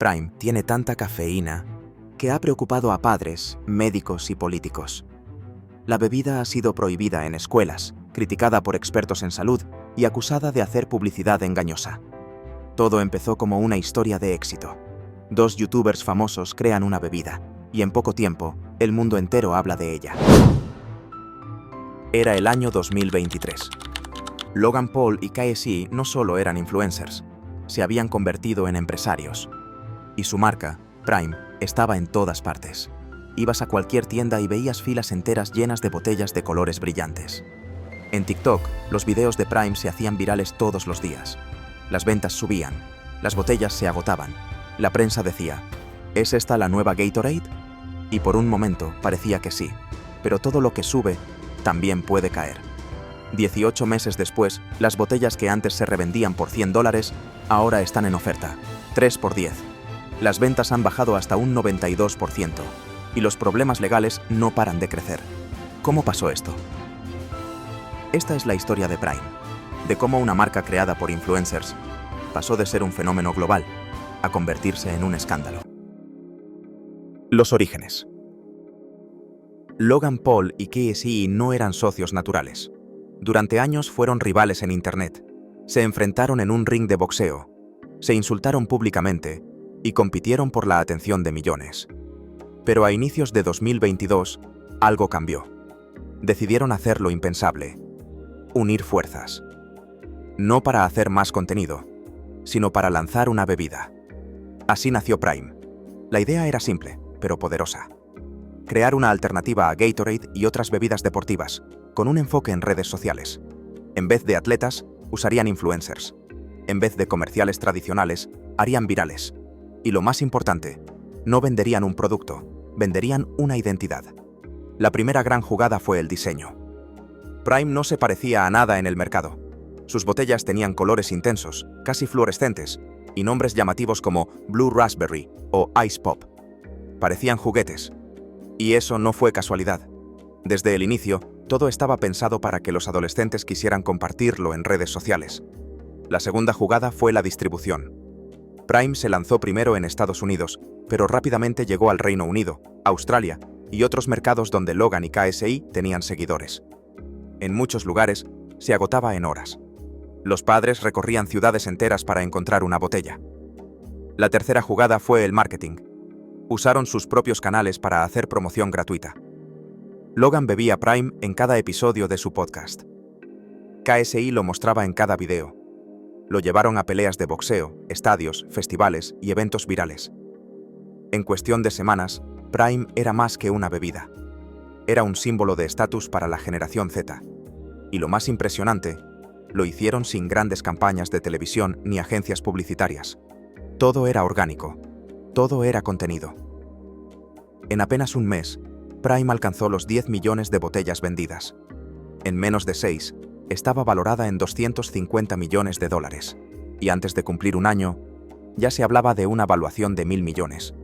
Prime tiene tanta cafeína que ha preocupado a padres, médicos y políticos. La bebida ha sido prohibida en escuelas, criticada por expertos en salud y acusada de hacer publicidad engañosa. Todo empezó como una historia de éxito. 2 youtubers famosos crean una bebida, y en poco tiempo, el mundo entero habla de ella. Era el año 2023. Logan Paul y KSI no solo eran influencers, se habían convertido en empresarios. Y su marca, Prime, estaba en todas partes. Ibas a cualquier tienda y veías filas enteras llenas de botellas de colores brillantes. En TikTok, los videos de Prime se hacían virales todos los días. Las ventas subían, las botellas se agotaban. La prensa decía, ¿es esta la nueva Gatorade? Y por un momento parecía que sí, pero todo lo que sube también puede caer. 18 meses después, las botellas que antes se revendían por $100 ahora están en oferta, 3 por 10. Las ventas han bajado hasta un 92%, y los problemas legales no paran de crecer. ¿Cómo pasó esto? Esta es la historia de Prime, de cómo una marca creada por influencers pasó de ser un fenómeno global a convertirse en un escándalo. Los orígenes. Logan Paul y KSI no eran socios naturales. Durante años fueron rivales en Internet. Se enfrentaron en un ring de boxeo, se insultaron públicamente y compitieron por la atención de millones. Pero a inicios de 2022, algo cambió. Decidieron hacer lo impensable: unir fuerzas. No para hacer más contenido, sino para lanzar una bebida. Así nació Prime. La idea era simple, pero poderosa. Crear una alternativa a Gatorade y otras bebidas deportivas, con un enfoque en redes sociales. En vez de atletas, usarían influencers. En vez de comerciales tradicionales, harían virales. Y lo más importante, no venderían un producto, venderían una identidad. La primera gran jugada fue el diseño. Prime no se parecía a nada en el mercado. Sus botellas tenían colores intensos, casi fluorescentes, y nombres llamativos como Blue Raspberry o Ice Pop. Parecían juguetes. Y eso no fue casualidad. Desde el inicio, todo estaba pensado para que los adolescentes quisieran compartirlo en redes sociales. La segunda jugada fue la distribución. Prime se lanzó primero en Estados Unidos, pero rápidamente llegó al Reino Unido, Australia y otros mercados donde Logan y KSI tenían seguidores. En muchos lugares, se agotaba en horas. Los padres recorrían ciudades enteras para encontrar una botella. La tercera jugada fue el marketing. Usaron sus propios canales para hacer promoción gratuita. Logan bebía Prime en cada episodio de su podcast. KSI lo mostraba en cada video. Lo llevaron a peleas de boxeo, estadios, festivales y eventos virales. En cuestión de semanas, Prime era más que una bebida. Era un símbolo de estatus para la generación Z. Y lo más impresionante, lo hicieron sin grandes campañas de televisión ni agencias publicitarias. Todo era orgánico. Todo era contenido. En apenas un mes, Prime alcanzó los 10 millones de botellas vendidas. En menos de 6, estaba valorada en $250 millones. Y antes de cumplir un año, ya se hablaba de una valuación de 1.000 millones.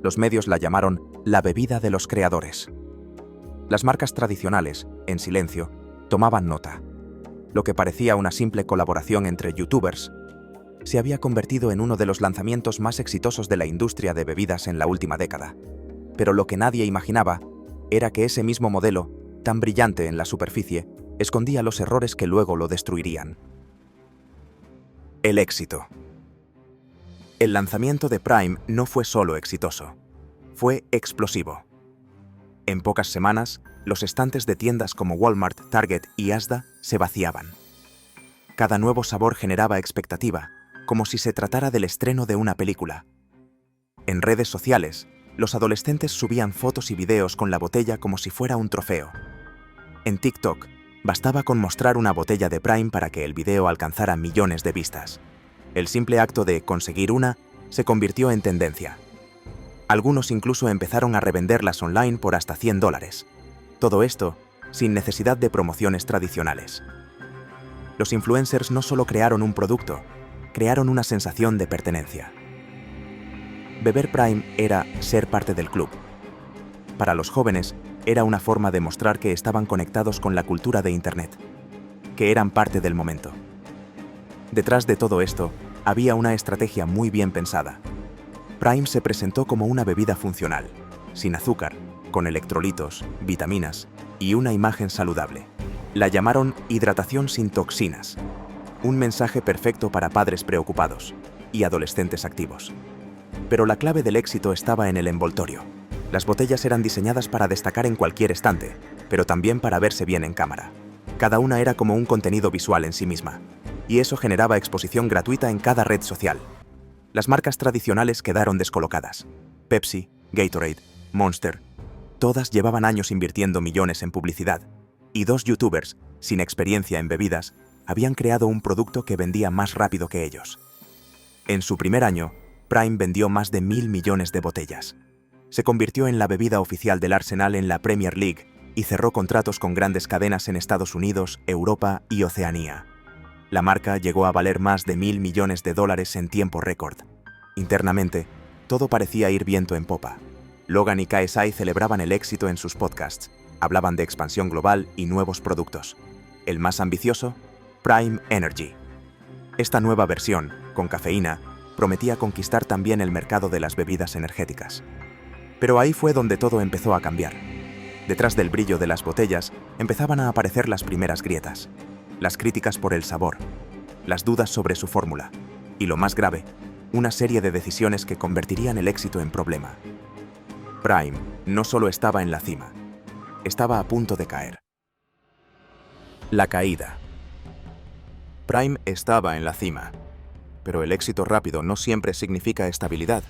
Los medios la llamaron la bebida de los creadores. Las marcas tradicionales, en silencio, tomaban nota. Lo que parecía una simple colaboración entre youtubers se había convertido en uno de los lanzamientos más exitosos de la industria de bebidas en la última década. Pero lo que nadie imaginaba era que ese mismo modelo, tan brillante en la superficie, escondía los errores que luego lo destruirían. El éxito. El lanzamiento de Prime no fue solo exitoso, fue explosivo. En pocas semanas, los estantes de tiendas como Walmart, Target y Asda se vaciaban. Cada nuevo sabor generaba expectativa, como si se tratara del estreno de una película. En redes sociales, los adolescentes subían fotos y videos con la botella como si fuera un trofeo. En TikTok, bastaba con mostrar una botella de Prime para que el video alcanzara millones de vistas. El simple acto de conseguir una se convirtió en tendencia. Algunos incluso empezaron a revenderlas online por hasta $100. Todo esto sin necesidad de promociones tradicionales. Los influencers no solo crearon un producto, crearon una sensación de pertenencia. Beber Prime era ser parte del club. Para los jóvenes, era una forma de mostrar que estaban conectados con la cultura de Internet, que eran parte del momento. Detrás de todo esto, había una estrategia muy bien pensada. Prime se presentó como una bebida funcional, sin azúcar, con electrolitos, vitaminas y una imagen saludable. La llamaron hidratación sin toxinas, un mensaje perfecto para padres preocupados y adolescentes activos. Pero la clave del éxito estaba en el envoltorio. Las botellas eran diseñadas para destacar en cualquier estante, pero también para verse bien en cámara. Cada una era como un contenido visual en sí misma, y eso generaba exposición gratuita en cada red social. Las marcas tradicionales quedaron descolocadas. Pepsi, Gatorade, Monster, todas llevaban años invirtiendo millones en publicidad, y dos youtubers, sin experiencia en bebidas, habían creado un producto que vendía más rápido que ellos. En su primer año, Prime vendió más de 1.000 millones de botellas. Se convirtió en la bebida oficial del Arsenal en la Premier League y cerró contratos con grandes cadenas en Estados Unidos, Europa y Oceanía. La marca llegó a valer más de 1.000 millones de dólares en tiempo récord. Internamente, todo parecía ir viento en popa. Logan y KSI celebraban el éxito en sus podcasts, hablaban de expansión global y nuevos productos. El más ambicioso, Prime Energy. Esta nueva versión, con cafeína, prometía conquistar también el mercado de las bebidas energéticas. Pero ahí fue donde todo empezó a cambiar. Detrás del brillo de las botellas empezaban a aparecer las primeras grietas, las críticas por el sabor, las dudas sobre su fórmula y, lo más grave, una serie de decisiones que convertirían el éxito en problema. Prime no solo estaba en la cima, estaba a punto de caer. La caída. Prime estaba en la cima, pero el éxito rápido no siempre significa estabilidad.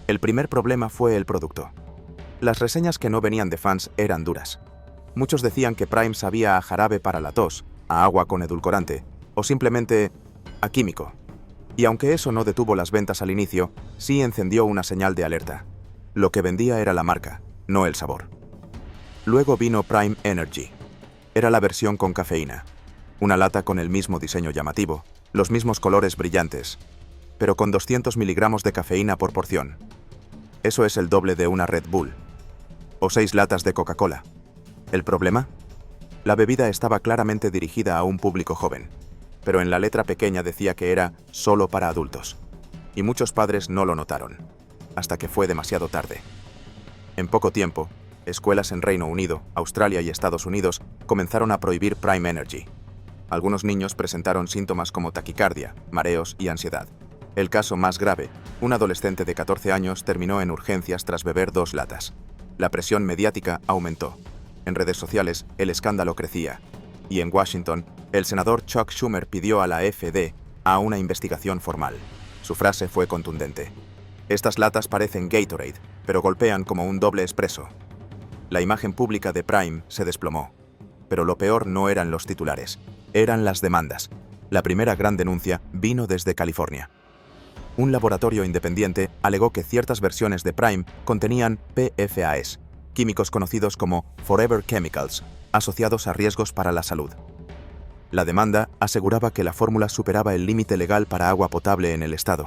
El primer problema fue el producto. Las reseñas que no venían de fans eran duras. Muchos decían que Prime sabía a jarabe para la tos, a agua con edulcorante, o simplemente a químico. Y aunque eso no detuvo las ventas al inicio, sí encendió una señal de alerta. Lo que vendía era la marca, no el sabor. Luego vino Prime Energy. Era la versión con cafeína. Una lata con el mismo diseño llamativo, los mismos colores brillantes, pero con 200 miligramos de cafeína por porción. Eso es el doble de una Red Bull. O 6 latas de Coca-Cola. ¿El problema? La bebida estaba claramente dirigida a un público joven, pero en la letra pequeña decía que era solo para adultos. Y muchos padres no lo notaron, hasta que fue demasiado tarde. En poco tiempo, escuelas en Reino Unido, Australia y Estados Unidos comenzaron a prohibir Prime Energy. Algunos niños presentaron síntomas como taquicardia, mareos y ansiedad. El caso más grave, un adolescente de 14 años terminó en urgencias tras beber 2 latas. La presión mediática aumentó. En redes sociales, el escándalo crecía. Y en Washington, el senador Chuck Schumer pidió a la FDA una investigación formal. Su frase fue contundente. Estas latas parecen Gatorade, pero golpean como un doble espresso. La imagen pública de Prime se desplomó. Pero lo peor no eran los titulares, eran las demandas. La primera gran denuncia vino desde California. Un laboratorio independiente alegó que ciertas versiones de Prime contenían PFAS, químicos conocidos como Forever Chemicals, asociados a riesgos para la salud. La demanda aseguraba que la fórmula superaba el límite legal para agua potable en el estado.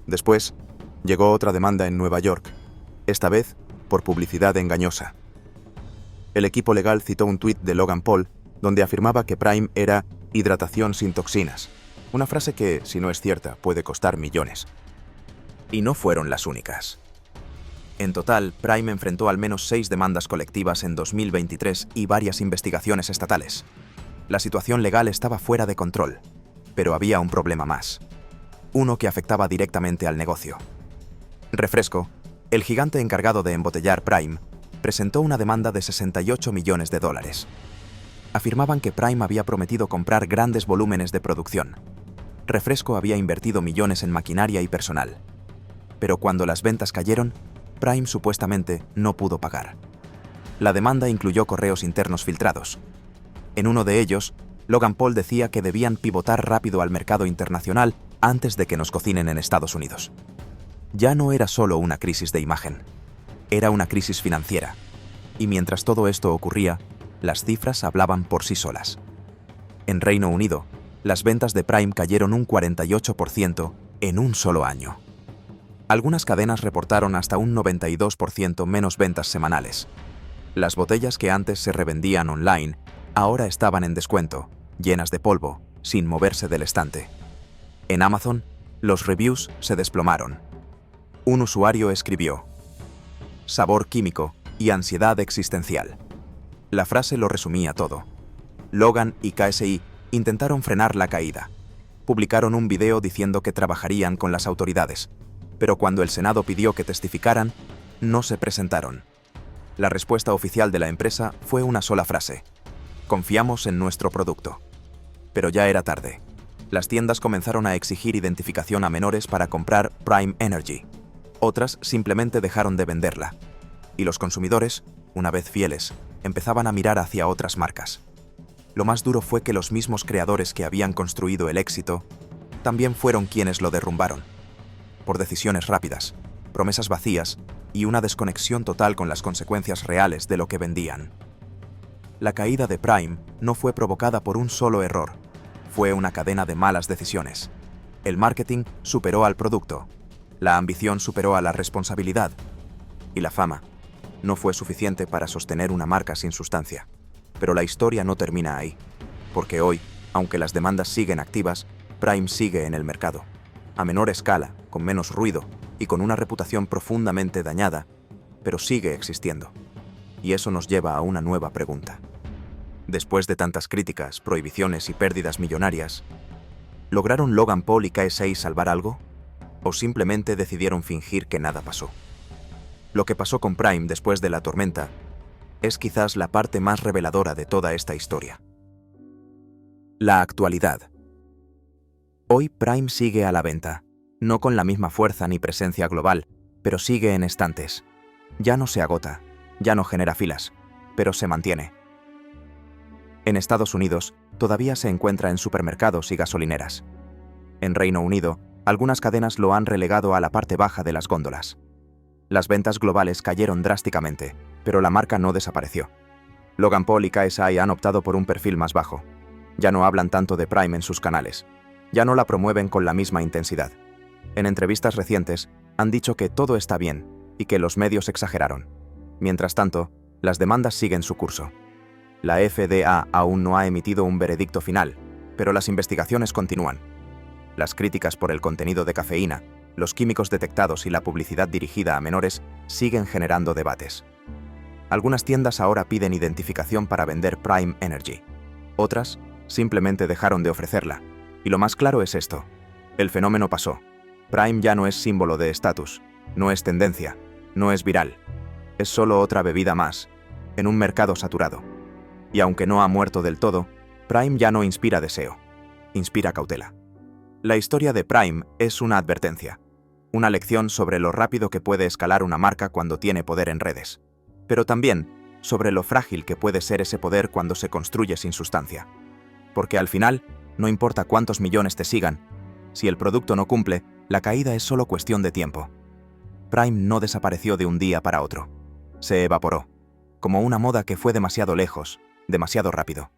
Después, llegó otra demanda en Nueva York, esta vez por publicidad engañosa. El equipo legal citó un tuit de Logan Paul, donde afirmaba que Prime era hidratación sin toxinas, una frase que, si no es cierta, puede costar millones. Y no fueron las únicas. En total, Prime enfrentó al menos 6 demandas colectivas en 2023 y varias investigaciones estatales. La situación legal estaba fuera de control, pero había un problema más. Uno que afectaba directamente al negocio. Refresco, el gigante encargado de embotellar Prime, presentó una demanda de 68 millones de dólares. Afirmaban que Prime había prometido comprar grandes volúmenes de producción. Refresco había invertido millones en maquinaria y personal. Pero cuando las ventas cayeron, Prime supuestamente no pudo pagar. La demanda incluyó correos internos filtrados. En uno de ellos, Logan Paul decía que debían pivotar rápido al mercado internacional antes de que nos cocinen en Estados Unidos. Ya no era solo una crisis de imagen, era una crisis financiera. Y mientras todo esto ocurría, las cifras hablaban por sí solas. En Reino Unido, las ventas de Prime cayeron un 48% en un solo año. Algunas cadenas reportaron hasta un 92% menos ventas semanales. Las botellas que antes se revendían online ahora estaban en descuento, llenas de polvo, sin moverse del estante. En Amazon, los reviews se desplomaron. Un usuario escribió: sabor químico y ansiedad existencial. La frase lo resumía todo. Logan y KSI intentaron frenar la caída. Publicaron un video diciendo que trabajarían con las autoridades, pero cuando el Senado pidió que testificaran, no se presentaron. La respuesta oficial de la empresa fue una sola frase: confiamos en nuestro producto. Pero ya era tarde. Las tiendas comenzaron a exigir identificación a menores para comprar Prime Energy. Otras simplemente dejaron de venderla. Y los consumidores, una vez fieles, empezaban a mirar hacia otras marcas. Lo más duro fue que los mismos creadores que habían construido el éxito también fueron quienes lo derrumbaron. Por decisiones rápidas, promesas vacías y una desconexión total con las consecuencias reales de lo que vendían. La caída de Prime no fue provocada por un solo error. Fue una cadena de malas decisiones. El marketing superó al producto. La ambición superó a la responsabilidad. Y la fama no fue suficiente para sostener una marca sin sustancia. Pero la historia no termina ahí. Porque hoy, aunque las demandas siguen activas, Prime sigue en el mercado. A menor escala, con menos ruido y con una reputación profundamente dañada, pero sigue existiendo. Y eso nos lleva a una nueva pregunta. Después de tantas críticas, prohibiciones y pérdidas millonarias, ¿lograron Logan Paul y KSI salvar algo? ¿O simplemente decidieron fingir que nada pasó? Lo que pasó con Prime después de la tormenta es quizás la parte más reveladora de toda esta historia. La actualidad. Hoy Prime sigue a la venta, no con la misma fuerza ni presencia global, pero sigue en estantes. Ya no se agota, ya no genera filas, pero se mantiene. En Estados Unidos, todavía se encuentra en supermercados y gasolineras. En Reino Unido, algunas cadenas lo han relegado a la parte baja de las góndolas. Las ventas globales cayeron drásticamente, pero la marca no desapareció. Logan Paul y KSI han optado por un perfil más bajo. Ya no hablan tanto de Prime en sus canales. Ya no la promueven con la misma intensidad. En entrevistas recientes, han dicho que todo está bien y que los medios exageraron. Mientras tanto, las demandas siguen su curso. La FDA aún no ha emitido un veredicto final, pero las investigaciones continúan. Las críticas por el contenido de cafeína, los químicos detectados y la publicidad dirigida a menores siguen generando debates. Algunas tiendas ahora piden identificación para vender Prime Energy. Otras simplemente dejaron de ofrecerla. Y lo más claro es esto: el fenómeno pasó. Prime ya no es símbolo de estatus, no es tendencia, no es viral. Es solo otra bebida más, en un mercado saturado. Y aunque no ha muerto del todo, Prime ya no inspira deseo, inspira cautela. La historia de Prime es una advertencia, una lección sobre lo rápido que puede escalar una marca cuando tiene poder en redes, pero también sobre lo frágil que puede ser ese poder cuando se construye sin sustancia. Porque al final, no importa cuántos millones te sigan, si el producto no cumple, la caída es solo cuestión de tiempo. Prime no desapareció de un día para otro. Se evaporó, como una moda que fue demasiado lejos, demasiado rápido.